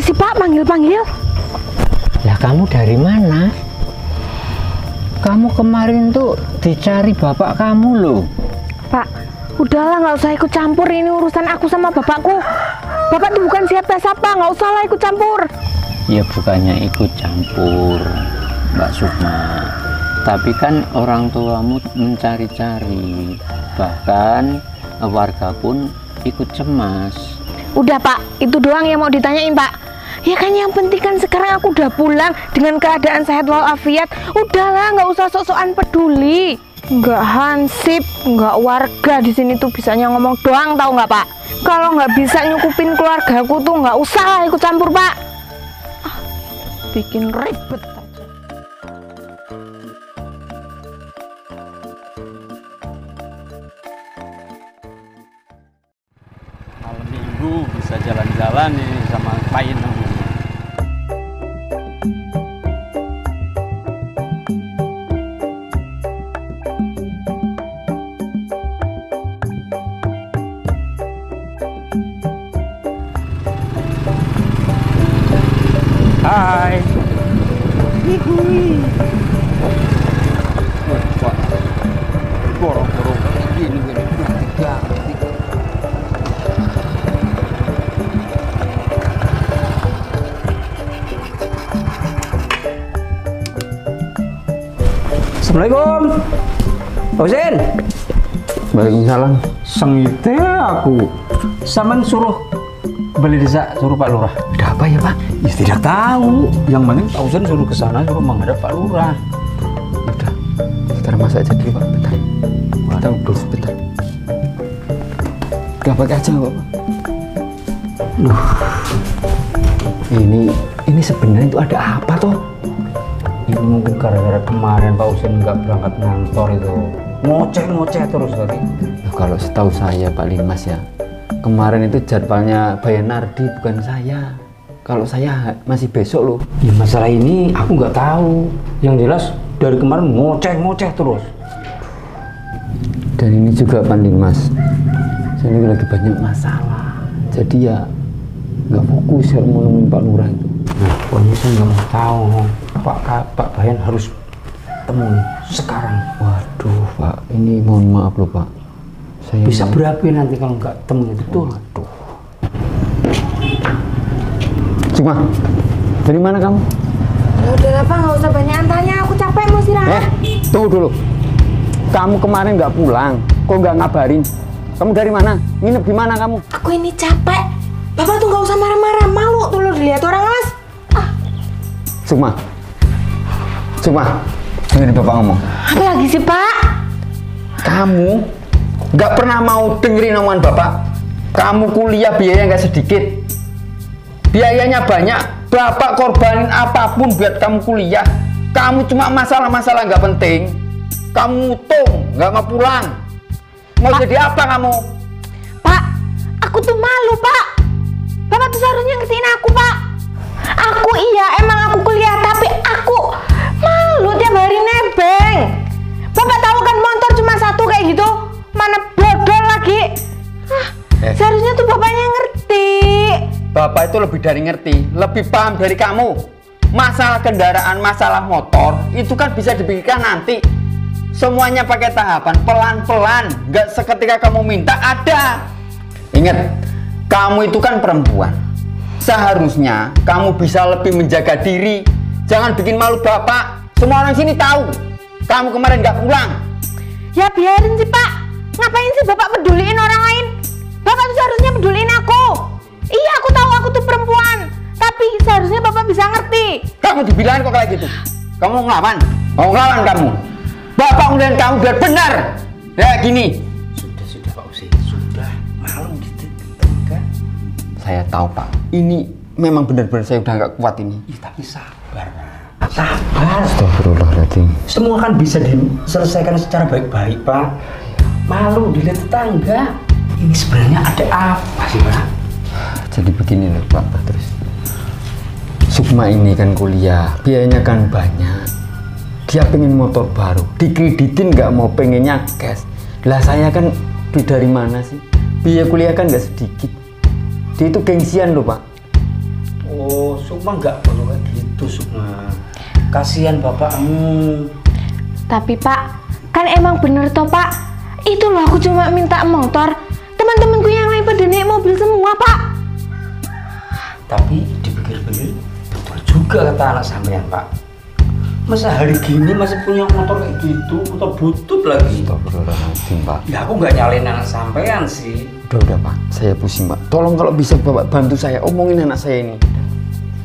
sih Pak panggil-panggil? Lah kamu dari mana? Kamu kemarin tuh dicari bapak kamu loh. Pak, udahlah nggak usah ikut campur, ini urusan aku sama bapakku. Bapak tuh bukan siapa-siapa, nggak usah lah ikut campur. Ya bukannya ikut campur, Mbak Sukma. Tapi kan orang tuamu mencari-cari. Bahkan warga pun ikut cemas. Udah Pak, itu doang yang mau ditanyain Pak. Ya kan yang penting kan sekarang aku udah pulang dengan keadaan sehat walafiat. Udahlah nggak usah sok-sokan peduli. Nggak hansip, nggak warga di sini tuh bisanya ngomong doang, tahu nggak Pak? Kalau nggak bisa nyukupin keluargaku tuh nggak usah lah ikut campur Pak. Bikin ribet aja. Malam minggu bisa jalan-jalan nih sama Pain namanya. Hai. Pak, borong-borong gini tiga. Assalamualaikum, Pak Husin. Waalaikumsalam. Sengite aku. Saman suruh beli desa, suruh Pak Lurah. Ada apa ya Pak? Ya tidak tahu. Yang penting Pak Husin suruh ke sana, suruh menghadap Pak Lurah. Udah, sebentar masak aja dulu Pak. Bentar. Kita ngobrol sebentar. Gak pakai aja Pak. Ini sebenarnya itu ada apa toh? Ini mungkin gara-gara kemarin Pak Husin nggak berangkat ngantor itu. Ngoceh terus tadi. Nah, kalau setahu saya Pak Limas ya, kemarin itu jadwalnya Bayan Nardi bukan saya. Kalau saya masih besok loh. Ya masalah ini aku nggak tahu. Yang jelas dari kemarin ngoceh terus. Dan ini juga Pak Limas, saya ini lagi banyak masalah. Jadi ya nggak fokus ya mau nemuin Pak Lurah itu. Nah, pokoknya saya nggak mau tahu. Pak Bayan harus temui sekarang. Waduh Pak, ini mohon maaf loh Pak. Saya Bisa berapa nanti kalau nggak temui betul? Waduh. Sukma, dari mana kamu? Ya udah lah Pak, nggak usah banyak tanya, aku capek mau istirahat. Tunggu dulu. Kamu kemarin nggak pulang, kok nggak ngabarin? Kamu dari mana? Nginep di mana kamu? Aku ini capek. Bapak tuh nggak usah marah-marah, malu tuh lo dilihat orang Mas. Sukma, dengerin Bapak ngomong. Apa lagi sih Pak? Kamu nggak pernah mau dengerin omongan Bapak. Kamu kuliah biaya nggak sedikit. Biayanya banyak. Bapak korbanin apapun buat kamu kuliah. Kamu cuma masalah-masalah nggak penting. Kamu mutung, nggak mau pulang. Mau jadi apa kamu? Pak, aku tuh malu Pak. Bapak tuh seharusnya ngertiin aku Pak. Aku iya emang aku kuliah, tapi aku malu tiap hari nebeng. Bapak tahu kan motor cuma satu kayak gitu. Mana bodol lagi. Seharusnya tuh bapaknya ngerti. Bapak itu lebih dari ngerti, lebih paham dari kamu. Masalah kendaraan, masalah motor, itu kan bisa dipikirkan nanti. Semuanya pakai tahapan, pelan-pelan. Nggak seketika kamu minta, ada. Ingat, kamu itu kan perempuan. Seharusnya kamu bisa lebih menjaga diri. Jangan bikin malu Bapak. Semua orang sini tahu kamu kemarin nggak pulang. Ya biarin sih Pak. Ngapain sih Bapak peduliin orang lain? Bapak tuh seharusnya peduliin aku. Iya aku tahu aku tuh perempuan, tapi seharusnya Bapak bisa ngerti. Kamu dibilangin kok kayak gitu. Kamu mau ngelawan? Mau ngelawan kamu? Bapak ngeliat kamu biar benar. Ya gini. Sudah Pak Husin, sudah. Malu gitu kan? Saya tahu Pak. Ini memang benar-benar saya udah nggak kuat ini. Tapi sabar. Sabar. Astagfirullahaladzim. Semua kan bisa diselesaikan secara baik-baik Pak. Malu dilihat tetangga. Ini sebenarnya ada apa sih Pak? Jadi begini loh Pak Terus. Sukma ini kan kuliah, biayanya kan banyak. Dia pengen motor baru, dikreditin nggak mau, pengennya cash. Lah saya kan duit dari mana sih? Biaya kuliah kan nggak sedikit. Dia itu gengsian loh Pak. Oh Sukma nggak perlu kayak gitu, Sukma. Kasihan bapakmu. Tapi Pak, kan emang bener toh Pak. Itu loh aku cuma minta motor. Teman-temanku yang lain pada naik mobil semua Pak. Tapi dipikir-pikir betul juga kata anak sampean, Pak. Masa hari gini masih punya motor kayak gitu, motor butut lagi. Astagfirullahaladzim, Pak. Ya aku nggak nyalain anak sampean sih. Udah Pak, saya pusing Pak. Tolong kalau bisa Bapak bantu saya omongin anak saya ini.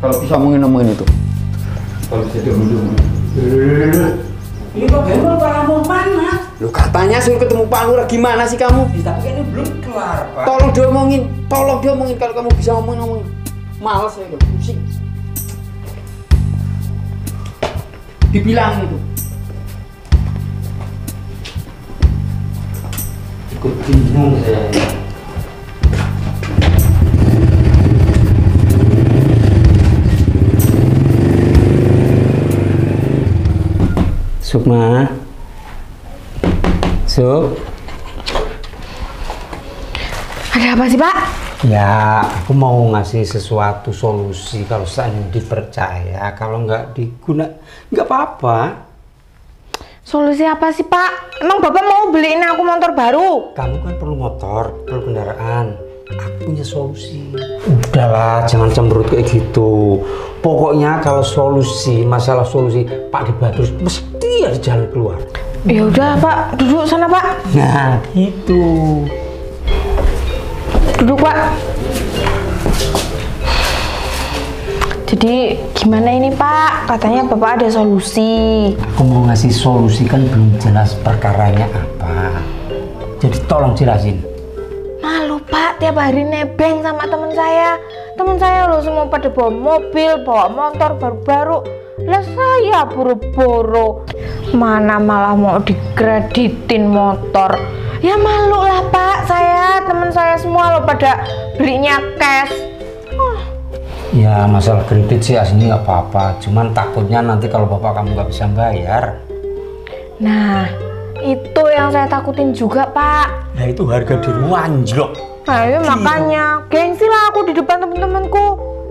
Kalau bisa omongin itu. Kalau bisa diomongin. Ini bagaimana Pak, mau mana? Lu katanya suruh ketemu Pak Lurah, gimana sih kamu? Ya, tapi ini belum kelar, Pak. Tolong diomongin kalau kamu bisa ngomongin. Males saya udah pusing. Dibilang itu. Ikut bingung saya. Sukma. Suk. Ada apa sih Pak? Ya, aku mau ngasih sesuatu solusi kalau seandainya dipercaya, kalau nggak diguna, nggak apa-apa. Solusi apa sih Pak? Emang Bapak mau beliin aku motor baru? Kamu kan perlu motor, perlu kendaraan. Aku punya solusi. Udahlah, jangan cemberut kayak gitu. Pokoknya kalau masalah solusi, Pak Dibadrus mesti ada jalan keluar. Ya udah Pak, duduk sana Pak. Nah, gitu. Duduk Pak. Jadi gimana ini Pak? Katanya Bapak ada solusi. Aku mau ngasih solusi kan belum jelas perkaranya apa. Jadi tolong jelasin. Malu Pak, tiap hari nebeng sama teman saya. Teman saya loh semua pada bawa mobil, bawa motor baru-baru. Lah saya buru-buru. Mana malah mau dikreditin motor. Ya malu lah Pak, teman saya semua loh pada belinya cash. Ya masalah kredit sih aslinya nggak apa-apa, cuman takutnya nanti kalau bapak kamu nggak bisa bayar. Nah, itu yang saya takutin juga Pak. Nah itu harga diri anjlok. Nah ya makanya, gengsi lah aku di depan temen-temenku.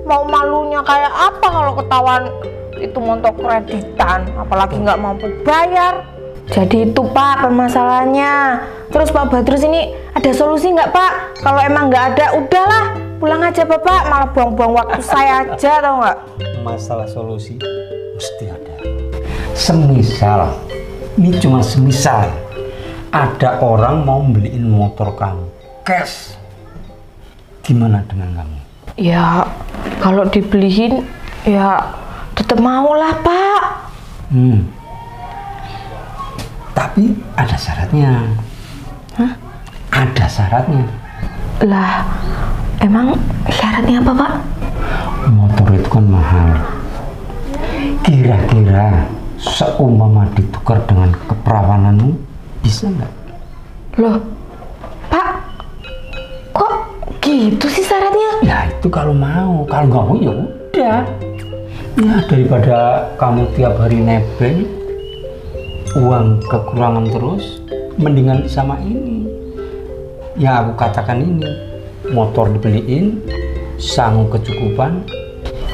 Mau malunya kayak apa kalau ketahuan itu motor kreditan, apalagi nggak mampu bayar. Jadi itu Pak permasalahannya. Terus Pak Badrus ini ada solusi nggak Pak? Kalau emang nggak ada, udahlah pulang aja Bapak, malah buang-buang waktu saya aja, tau nggak? Masalah solusi mesti ada. Semisal, ini cuma semisal, ada orang mau beliin motor kamu cash, gimana dengan kamu? Ya kalau dibeliin ya tetap mau lah Pak. Tapi ada syaratnya. Hah? Ada syaratnya. Lah, emang syaratnya apa Pak? Motor itu kan mahal. Kira-kira seumpama ditukar dengan keperawananmu, bisa nggak? Loh, Pak, kok gitu sih syaratnya? Ya itu kalau mau, kalau nggak mau ya udah. Ya daripada kamu tiap hari nebeng, uang kekurangan terus, mendingan sama ini. Ya aku katakan ini, motor dibeliin, sangu kecukupan.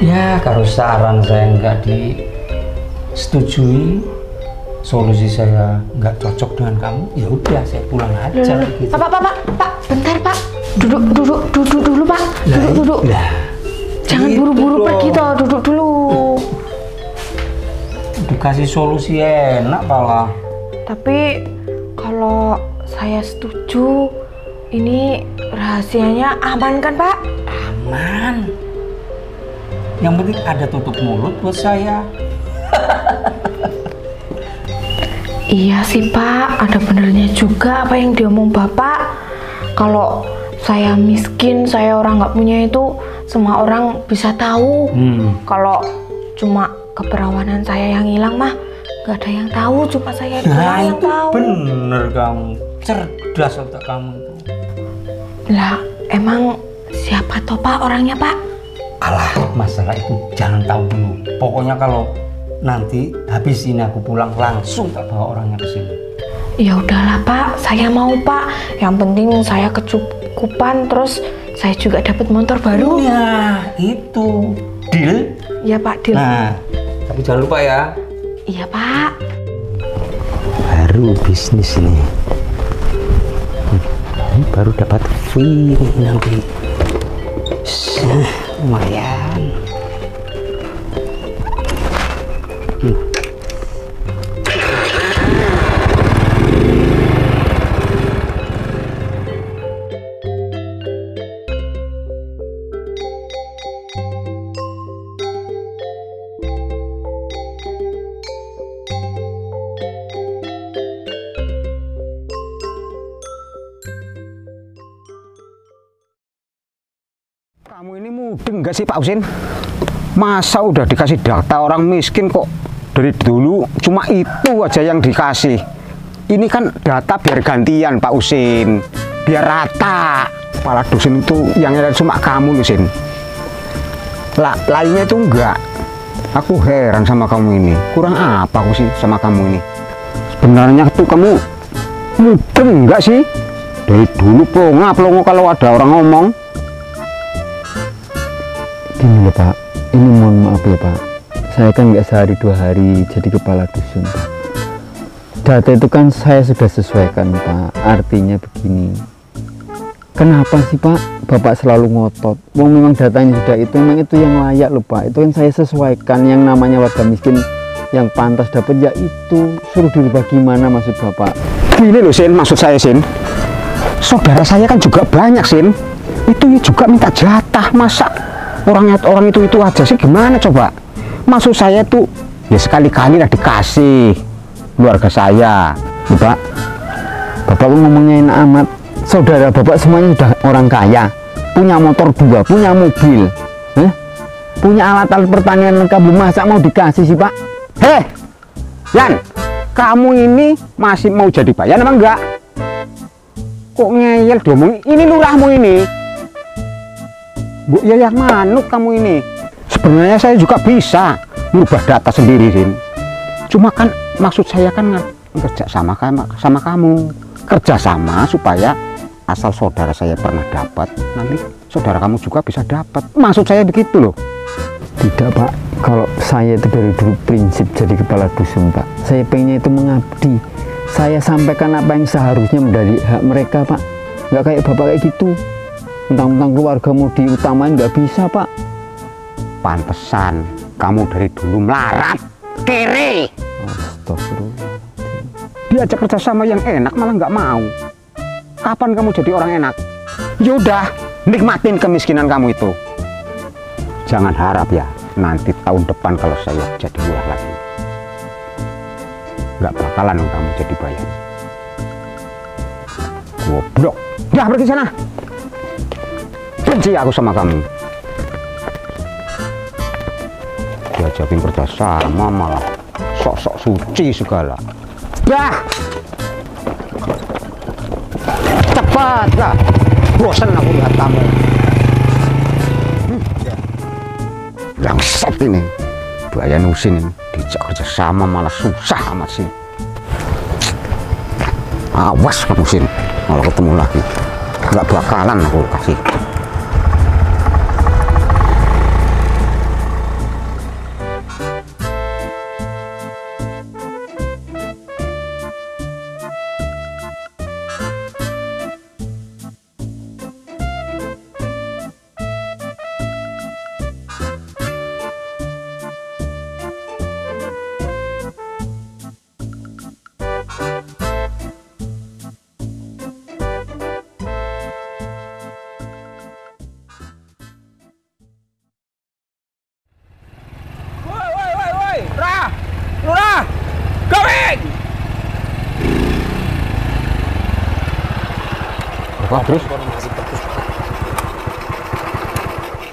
Ya kalau saran saya nggak disetujui, solusi saya nggak cocok dengan kamu, ya udah saya pulang aja. Gitu. Pak, bentar Pak, duduk dulu Pak, duduk. Jangan Gitu buru-buru dong. pergi toh, duduk dulu. Dikasih solusi enak malah. Tapi kalau saya setuju, ini rahasianya aman kan Pak? Aman. Yang penting ada tutup mulut buat saya. Iya sih Pak, ada benernya juga apa yang diomong Bapak. Kalau saya miskin, saya orang nggak punya itu, semua orang bisa tahu. Kalau cuma keperawanan saya yang hilang mah, nggak ada yang tahu, cuma saya doang yang itu tahu. bener kamu, cerdas otak kamu itu. Lah, emang siapa toh Pak orangnya Pak? Alah, masalah itu jangan tahu dulu. Pokoknya kalau nanti habis ini aku pulang langsung tak bawa orangnya ke sini. Ya udahlah Pak, saya mau Pak. Yang penting saya kecukupan, terus saya juga dapat motor baru. Ya itu Deal? Iya Pak, deal. Nah, tapi jangan lupa ya. Iya Pak. Baru bisnis ini. Ini baru dapat fee nanti. Lumayan. Kamu ini mudeng nggak sih Pak Husin? Masa udah dikasih data orang miskin kok dari dulu cuma itu aja yang dikasih. Ini kan data biar gantian Pak Husin, biar rata. Kepala dosen itu yang ada cuma kamu Husin. Lainnya itu enggak. Aku heran sama kamu ini. Kurang apa aku sih sama kamu ini? Sebenarnya tuh kamu mudeng nggak sih? Dari dulu pelongo kalau ada orang ngomong. Gini loh Pak, ini mohon maaf ya Pak, saya kan nggak sehari 2 hari jadi kepala dusun Pak. Data itu kan saya sudah sesuaikan Pak, artinya begini, kenapa sih Pak Bapak selalu ngotot? Wong memang datanya sudah itu, memang itu yang layak loh Pak, itu yang saya sesuaikan, yang namanya warga miskin yang pantas dapat ya itu, suruh dirubah gimana maksud Bapak? Gini loh Sin, maksud saya Sin, saudara saya kan juga banyak Sin, itu juga minta jatah, masa orang itu aja sih gimana coba? Maksud saya tuh ya sekali-kali lah dikasih keluarga saya. Bapak ngomongnya enak amat. Saudara Bapak semuanya sudah orang kaya, punya motor 2, punya mobil, punya alat-alat pertanian lengkap, masa mau dikasih sih Pak? Heh, Yan, kamu ini masih mau jadi bayan apa enggak? Kok ngeyel diomongin? Ini lurahmu ini. Bu, ya yang manut kamu ini. Sebenarnya saya juga bisa merubah data sendiri, Sin. Cuma kan maksud saya kan kerja sama kamu. Kerja sama supaya asal saudara saya pernah dapat, nanti saudara kamu juga bisa dapat. Maksud saya begitu loh. Tidak Pak, kalau saya itu dari dulu prinsip jadi kepala dusun Pak. Saya pengennya itu mengabdi. Saya sampaikan apa yang seharusnya menjadi hak mereka Pak. Nggak kayak Bapak kayak gitu. Tentang keluarga mau diutamain nggak bisa Pak. Pantesan kamu dari dulu melarat, kere. Astagfirullah. Diajak kerja sama yang enak malah nggak mau. Kapan kamu jadi orang enak? Yaudah, nikmatin kemiskinan kamu itu. Jangan harap ya nanti tahun depan kalau saya jadi lurah lagi, nggak bakalan kamu jadi bayan. Goblok. Dah pergi sana. Benci aku sama kamu. Diajakin kerja sama malah sok-sok suci segala. Dah. Cepat lah. Bosan aku lihat kamu. Langsat ini. Bayan Husin ini diajak kerja sama malah susah amat sih. Awas kamu Sin, kalau ketemu lagi nggak bakalan aku kasih. Lurah, going. Apa terus?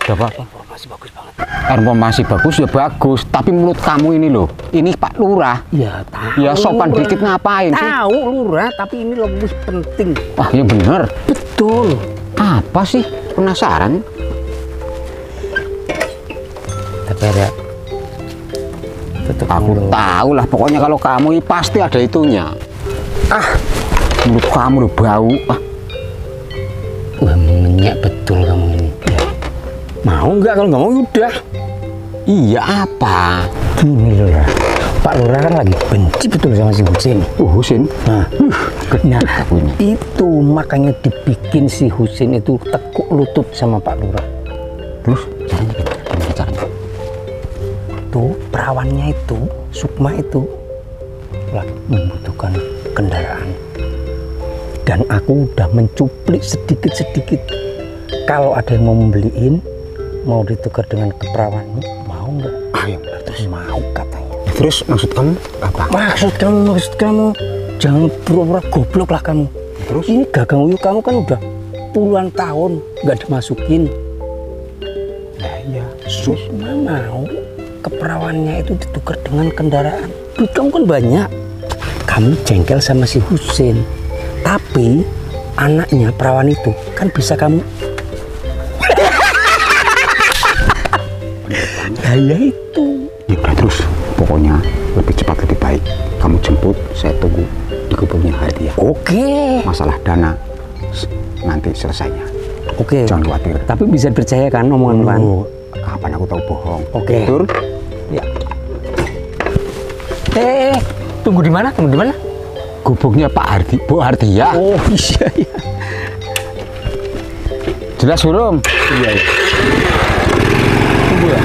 Coba. Informasi bagus banget. Informasi bagus ya bagus, tapi mulut kamu ini loh, ini Pak Lurah. Ya tahu. Ya sopan dikit ngapain sih? Tahu Lurah, tapi ini lebih penting. Ah ya bener. Betul. Apa sih? Penasaran? Tapi ada. Aku tahu lah, pokoknya kalau kamu ini pasti ada itunya. Ah, mulut kamu udah bau. Ah, wah menyenyak betul kamu ini. Ya. Mau nggak? Kalau nggak mau udah. Iya apa? Gini loh ya, Pak Lurah kan lagi benci betul sama si Husin. Husin? Nah, Akunya. itu makanya dibikin si Husin itu tekuk lutut sama Pak Lurah. Terus caranya gimana caranya? Tuh perawannya itu, Sukma itu lagi membutuhkan kendaraan. Dan aku udah mencuplik sedikit-sedikit. Kalau ada yang mau membeliin, mau ditukar dengan keperawanmu, mau nggak? Ayo, terus Mau katanya. terus maksud kamu apa? Maksud kamu jangan pura-pura goblok lah kamu. Terus? Ini gagang uyuh kamu kan udah puluhan tahun nggak dimasukin. Nah, iya. Terus mau keperawannya itu ditukar dengan kendaraan. Duit kamu kan banyak. Kamu jengkel sama si Husin. Tapi anaknya perawan itu kan bisa kamu. Ya itu. Ya udah terus, pokoknya lebih cepat lebih baik. Kamu jemput, saya tunggu di gubuknya Hadiah. Oke. Masalah dana nanti selesainya. Oke. Jangan khawatir. Tapi bisa dipercaya kan omongan kan? Oh, kapan aku tahu bohong? Oke. Tur? Ya. Tunggu di mana? Tunggu di mana? Gubuknya Pak Hardi, Bu Hardiah. Oh iya iya. Jelas burung? Iya. Tunggu ya.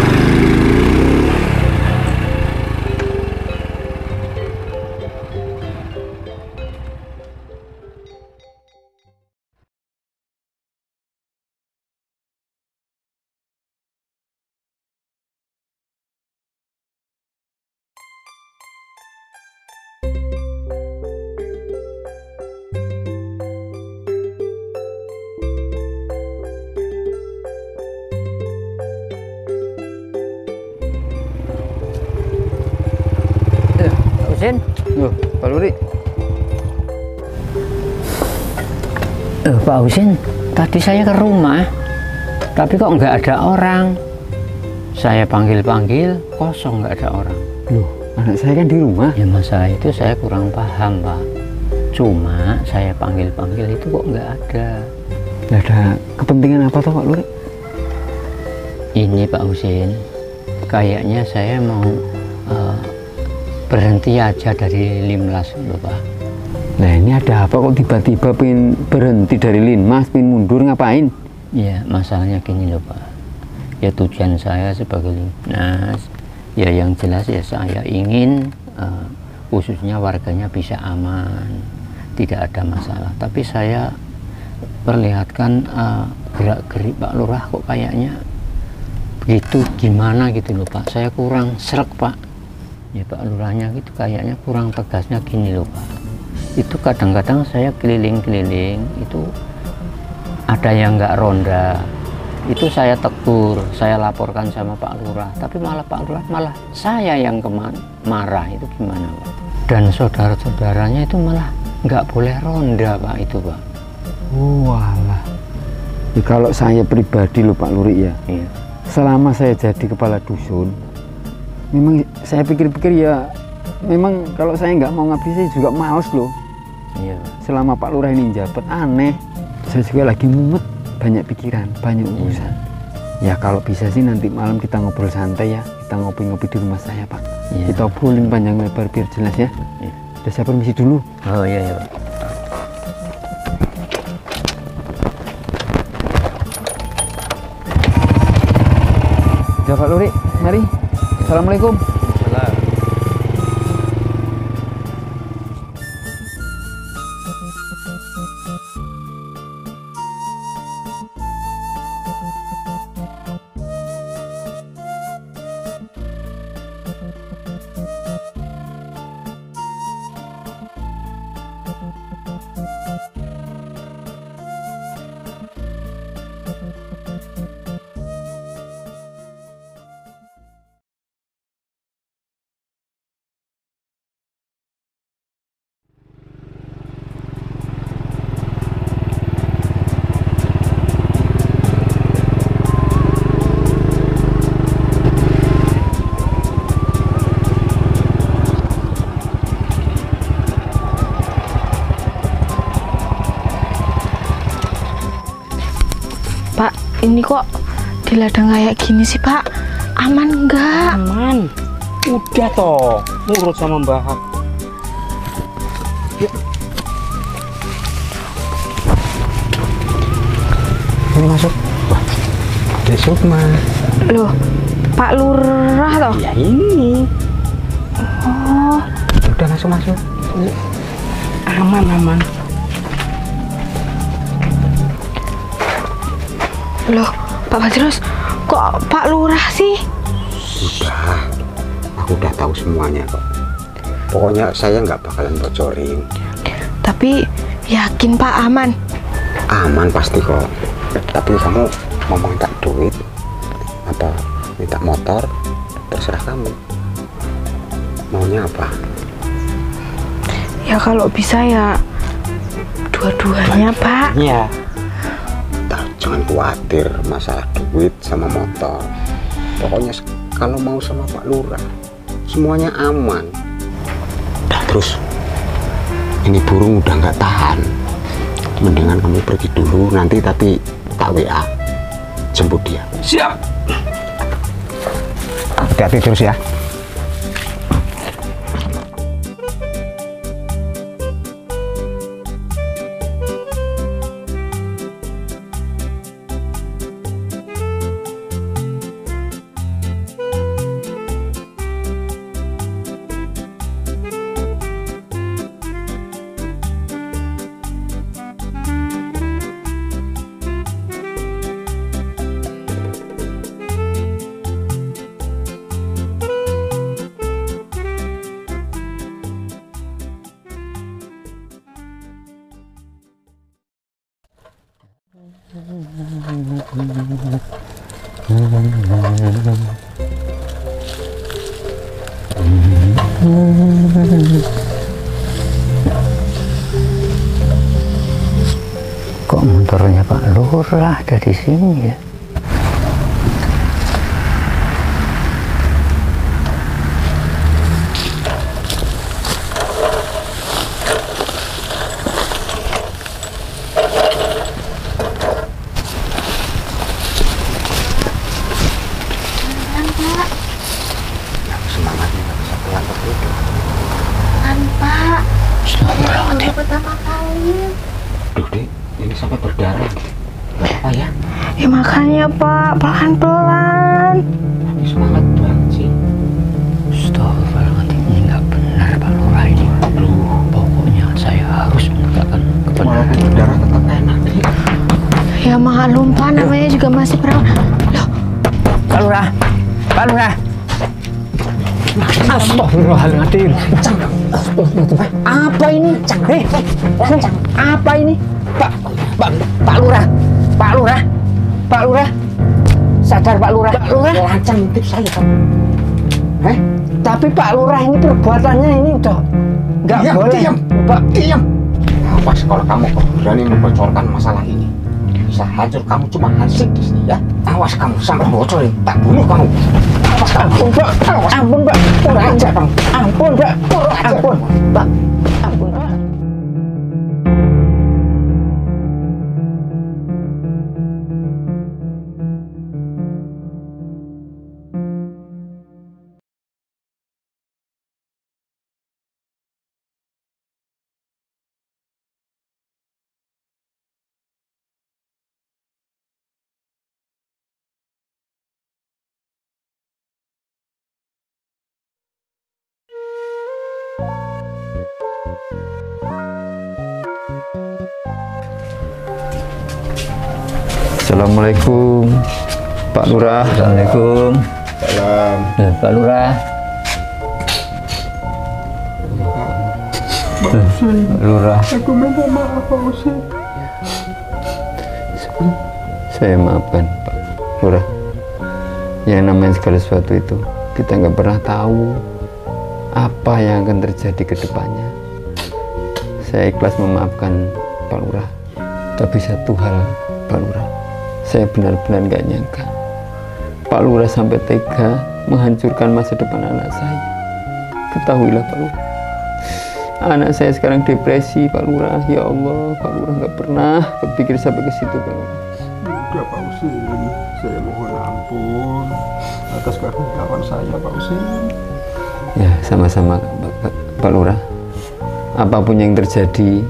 Husin, Loh, Pak Luri. Pak Husin, tadi saya ke rumah, tapi kok nggak ada orang. Saya panggil-panggil, kosong nggak ada orang. Loh, anak saya kan di rumah. Ya masalah itu saya kurang paham, Pak. Cuma saya panggil-panggil itu kok nggak ada. Nggak ada kepentingan apa toh Pak Luri? Ini Pak Husin, kayaknya saya mau berhenti aja dari Limlas, Bapak. Nah ini ada apa kok tiba-tiba pengen berhenti dari Linmas, pengen mundur ngapain? Ya masalahnya gini loh Pak. Ya tujuan saya sebagai Limnas, ya yang jelas ya saya ingin khususnya warganya bisa aman, tidak ada masalah. Tapi saya perlihatkan gerak-gerik Pak Lurah kok kayaknya begitu gimana gitu loh Pak. Saya kurang srek Pak. Ya Pak Lurahnya gitu kayaknya kurang tegasnya gini loh Pak. Itu kadang-kadang saya keliling-keliling itu ada yang nggak ronda, itu saya tegur, saya laporkan sama Pak Lurah, tapi malah Pak Lurah malah saya yang marah. Itu gimana Pak? Dan saudara-saudaranya itu malah nggak boleh ronda Pak, itu Pak. Walah. Ya, kalau saya pribadi loh Pak Luri ya, Iya. selama saya jadi kepala dusun, memang saya pikir-pikir ya, memang kalau saya nggak mau ngabdi saya juga males loh. Iya. Selama Pak Lurah ini jabat, aneh. Saya juga lagi mumet, banyak pikiran, banyak urusan. Ya kalau bisa sih nanti malam kita ngobrol santai ya, kita ngopi-ngopi di rumah saya Pak. Iya. Kita obrolin panjang lebar biar jelas ya. Iya. Udah saya permisi dulu. Oh iya ya Pak. Ya Pak Luri, mari. Assalamualaikum. Pak, ini kok di ladang kayak gini sih Pak? Aman enggak? Aman. Udah toh, nurut sama Mbak Hak. Yuk. Ini masuk. Wah, ada Sukma. Loh, Pak Lurah toh? Ya ini. Oh, Udah masuk. Aman. loh, Pak Badros, kok Pak Lurah sih? Udah, aku udah tahu semuanya kok. Pokoknya saya nggak bakalan bocorin. Tapi yakin Pak aman? Aman pasti kok. Tapi kamu mau minta duit atau minta motor, terserah kamu. Maunya apa? Ya kalau bisa ya dua-duanya Pak. Iya. Jangan khawatir masalah duit sama motor. Pokoknya kalau mau sama Pak Lurah semuanya aman. Nah, terus ini burung udah nggak tahan. Mendingan kamu pergi dulu, nanti tapi tak WA jemput dia. Siap. Hati-hati terus ya. Kok motornya Pak Lurah ada di sini ya? Semangatnya nggak bisa pelan begitu. Kan Pak, Astagfirullahaladzim. pertama kali. Duh, Dek, ini sampai berdarah. Nggak apa ya? Ya makanya Pak, pelan-pelan. Ini semangat banget sih. Astagfirullahaladzim, ini nggak benar Pak Lurah ini. Pokoknya saya harus mengatakan kebenaran. Walaupun berdarah tetap enak. Dek. Ya maklum Pak, namanya juga masih perawan. Loh, Pak Lurah. Astagfirullahaladzim. Apa ini? Apa ini? Pak Lurah. Sadar Pak Lurah. Lancang tip saya Pak. Tapi Pak Lurah ini perbuatannya ini udah nggak boleh. Diam. Awas kalau kamu berani membocorkan masalah ini. Bisa hancur kamu cuma hansip di sini ya. Awas kamu sampai bocorin, tak bunuh kamu. Awas kamu. Ampun Pak. Kurang aja Pak. Ampun Pak. Ampun Pak. Assalamualaikum Pak Lurah. Assalamualaikum. Salam. Pak Lurah. Pak Lurah. Aku minta maaf Pak Usi. Saya maafkan Pak Lurah. Yang namanya segala sesuatu itu kita nggak pernah tahu apa yang akan terjadi ke depannya. Saya ikhlas memaafkan Pak Lurah. Tapi satu hal Pak Lurah, saya benar-benar nggak nyangka Pak Lurah sampai tega menghancurkan masa depan anak saya. Ketahuilah Pak Lurah, anak saya sekarang depresi Pak Lurah. Ya Allah, Pak Lurah nggak pernah kepikir sampai ke situ Pak Lurah. Udah Pak Usi, saya mohon ampun atas kehadiran saya, Pak Husin. Ya, sama-sama Pak Lurah. Apapun yang terjadi,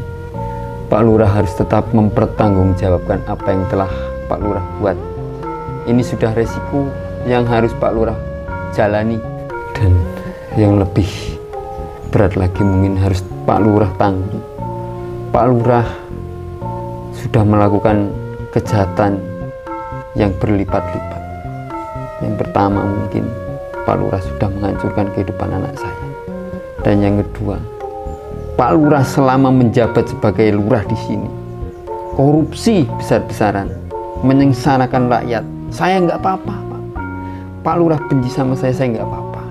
Pak Lurah harus tetap mempertanggungjawabkan apa yang telah Pak Lurah buat. Ini sudah resiko yang harus Pak Lurah jalani. Dan yang lebih berat lagi mungkin harus Pak Lurah tanggung. Pak Lurah sudah melakukan kejahatan yang berlipat-lipat. Yang pertama mungkin Pak Lurah sudah menghancurkan kehidupan anak saya. Dan yang kedua, Pak Lurah selama menjabat sebagai lurah di sini korupsi besar-besaran, menyengsarakan rakyat. Saya nggak apa-apa, Pak. Pak Lurah benci sama saya nggak apa-apa.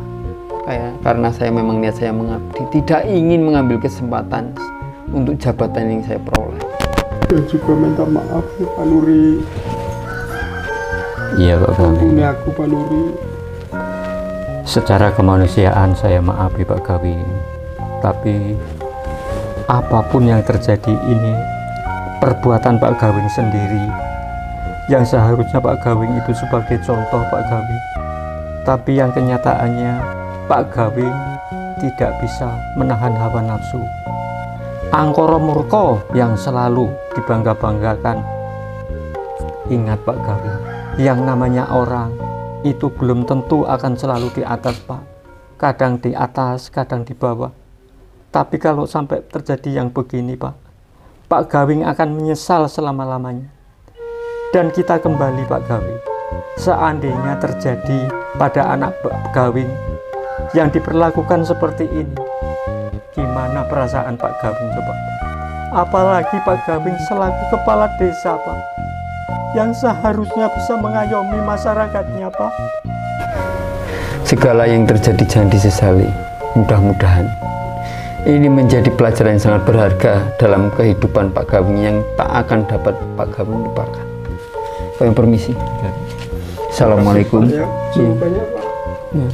Karena saya memang niat saya mengabdi, tidak ingin mengambil kesempatan untuk jabatan yang saya peroleh. Dan juga minta maaf ya Pak Nuri. Iya Pak Gawi. Ini aku Pak Nuri. Secara kemanusiaan saya maafi Pak Gawi. Tapi apapun yang terjadi ini perbuatan Pak Gawing sendiri, yang seharusnya Pak Gawing itu sebagai contoh Pak Gawing, tapi yang kenyataannya Pak Gawing tidak bisa menahan hawa nafsu. Angkara murka yang selalu dibangga-banggakan. Ingat Pak Gawing, yang namanya orang itu belum tentu akan selalu di atas Pak. Kadang di atas, kadang di bawah. Tapi kalau sampai terjadi yang begini Pak, Pak Gawing akan menyesal selama-lamanya. Dan kita kembali Pak Gawing, seandainya terjadi pada anak Pak Gawing yang diperlakukan seperti ini, gimana perasaan Pak Gawing coba? Apalagi Pak Gawing selaku kepala desa Pak, yang seharusnya bisa mengayomi masyarakatnya Pak. Segala yang terjadi jangan disesali. Mudah-mudahan ini menjadi pelajaran yang sangat berharga dalam kehidupan Pak Gawing yang tak akan dapat Pak Gawing lupakan. Kami permisi. Assalamualaikum. Terima banyak Pak. Ya.